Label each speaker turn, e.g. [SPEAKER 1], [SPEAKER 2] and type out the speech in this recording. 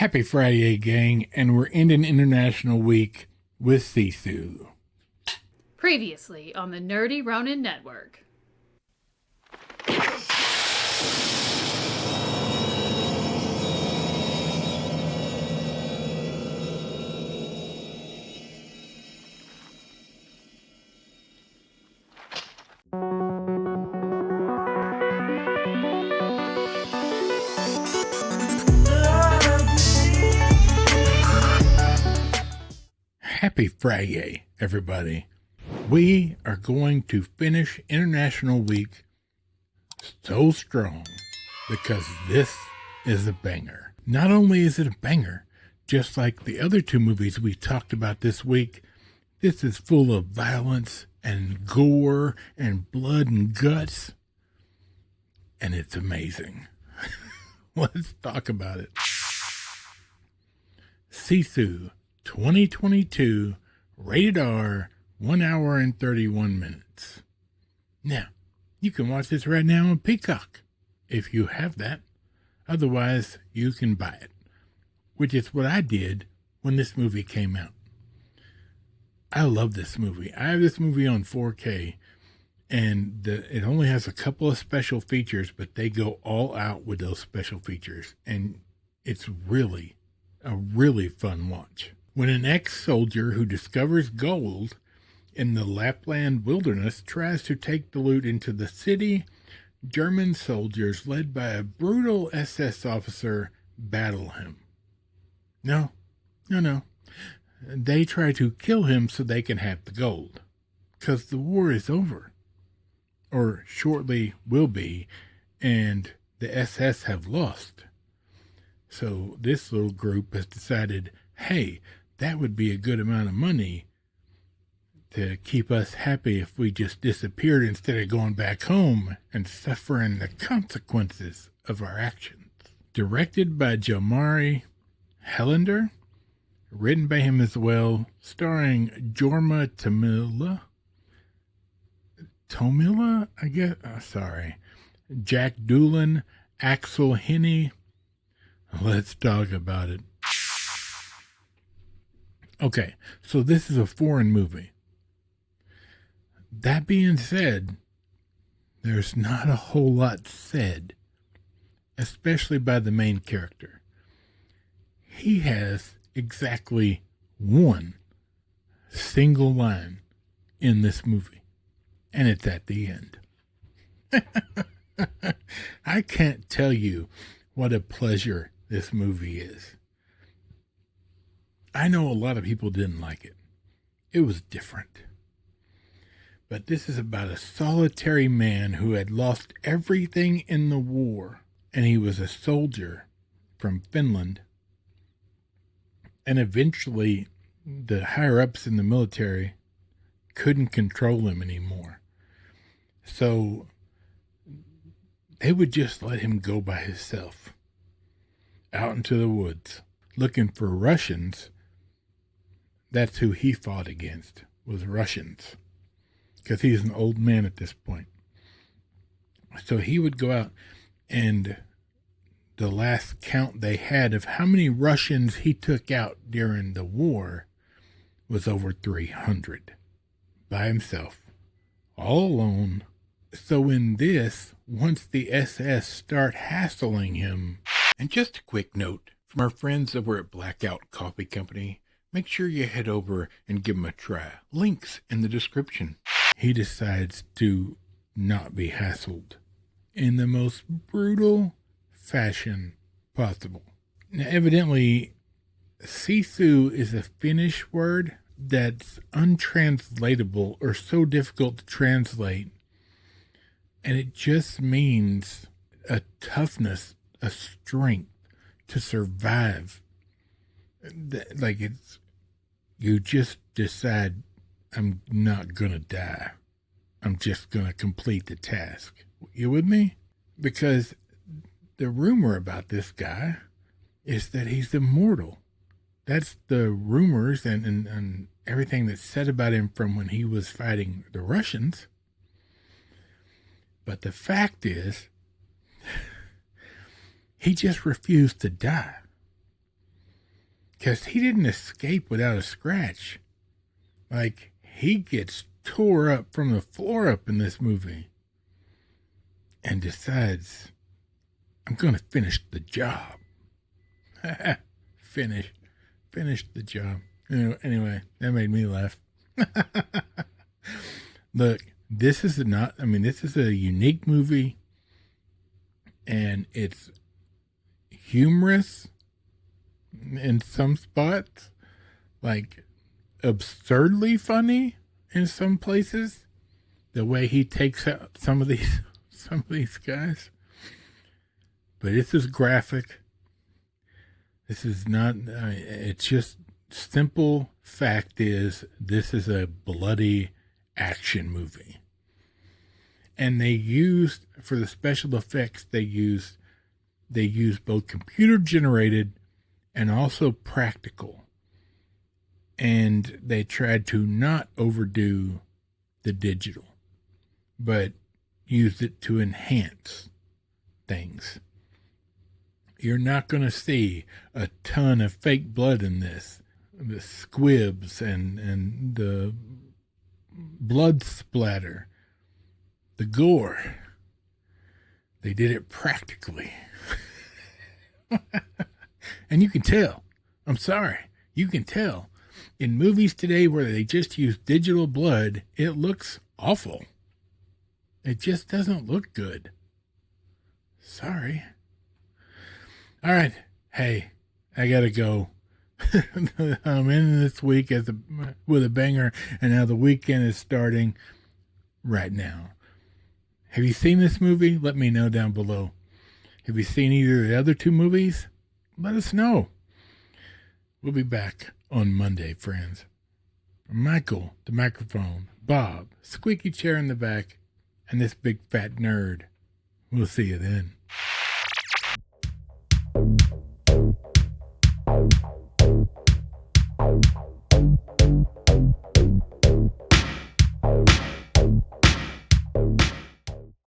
[SPEAKER 1] Happy Friday, gang, and we're ending International Week with Sisu.
[SPEAKER 2] Previously on the Nerdy Ronin Network.
[SPEAKER 1] Happy Friday, everybody. We are going to finish International Week so strong because this is a banger. Not only is it a banger, just like the other two movies we talked about this week, this is full of violence and gore and blood and guts, and it's amazing. Let's talk about it. Sisu 2022, rated R, 1 hour and 31 minutes. Now, you can watch this right now on Peacock, if you have that. Otherwise, you can buy it, which is what I did when this movie came out. I love this movie. I have this movie on 4K, and it only has a couple of special features, but they go all out with those special features, and it's really a really fun watch. When an ex-soldier who discovers gold in the Lapland wilderness tries to take the loot into the city, German soldiers led by a brutal SS officer battle him. No. They try to kill him so they can have the gold, because the war is over, or shortly will be, and the SS have lost. So this little group has decided, hey, that would be a good amount of money to keep us happy if we just disappeared instead of going back home and suffering the consequences of our actions. Directed by Jalmari Helander, written by him as well, starring Jorma Tomila, I guess. Jack Doolan, Axel Henny. Let's talk about it. Okay, so this is a foreign movie. That being said, there's not a whole lot said, especially by the main character. He has exactly one single line in this movie, and it's at the end. I can't tell you what a pleasure this movie is. I know a lot of people didn't like it. It was different. But this is about a solitary man who had lost everything in the war, and he was a soldier from Finland. And eventually, the higher-ups in the military couldn't control him anymore. So they would just let him go by himself out into the woods looking for Russians. That's who he fought against, was Russians, because he's an old man at this point. So he would go out, and the last count they had of how many Russians he took out during the war was over 300 by himself, all alone. So in this, once the SS start hassling him, and just a quick note from our friends over at Blackout Coffee Company, make sure you head over and give them a try. Links in the description. He decides to not be hassled in the most brutal fashion possible. Now, evidently, Sisu is a Finnish word that's untranslatable or so difficult to translate. And it just means a toughness, a strength to survive. Like it's, you just decide, I'm not going to die. I'm just going to complete the task. You with me? Because the rumor about this guy is that he's immortal. That's the rumors and everything that's said about him from when he was fighting the Russians. But the fact is, he just refused to die. because he didn't escape without a scratch. Like, he gets tore up from the floor up in this movie and decides, I'm going to finish the job. Finish the job. Anyway, that made me laugh. Look, this is a unique movie, and it's humorous in some spots, like absurdly funny in some places. The way he takes out some of these guys, but this is graphic. This is not. It's just simple. Fact is, this is a bloody action movie, and they used for the special effects. They used both computer generated and also practical. And they tried to not overdo the digital, but used it to enhance things. You're not going to see a ton of fake blood in this. The squibs and the blood splatter, the gore. They did it practically. And you can tell. I'm sorry. You can tell. In movies today where they just use digital blood, it looks awful. It just doesn't look good. Sorry. All right. Hey, I got to go. I'm in this week with a banger, and now the weekend is starting right now. Have you seen this movie? Let me know down below. Have you seen either of the other two movies? Let us know. We'll be back on Monday, friends. Michael, the microphone, Bob, squeaky chair in the back, and this big fat nerd. We'll see you then.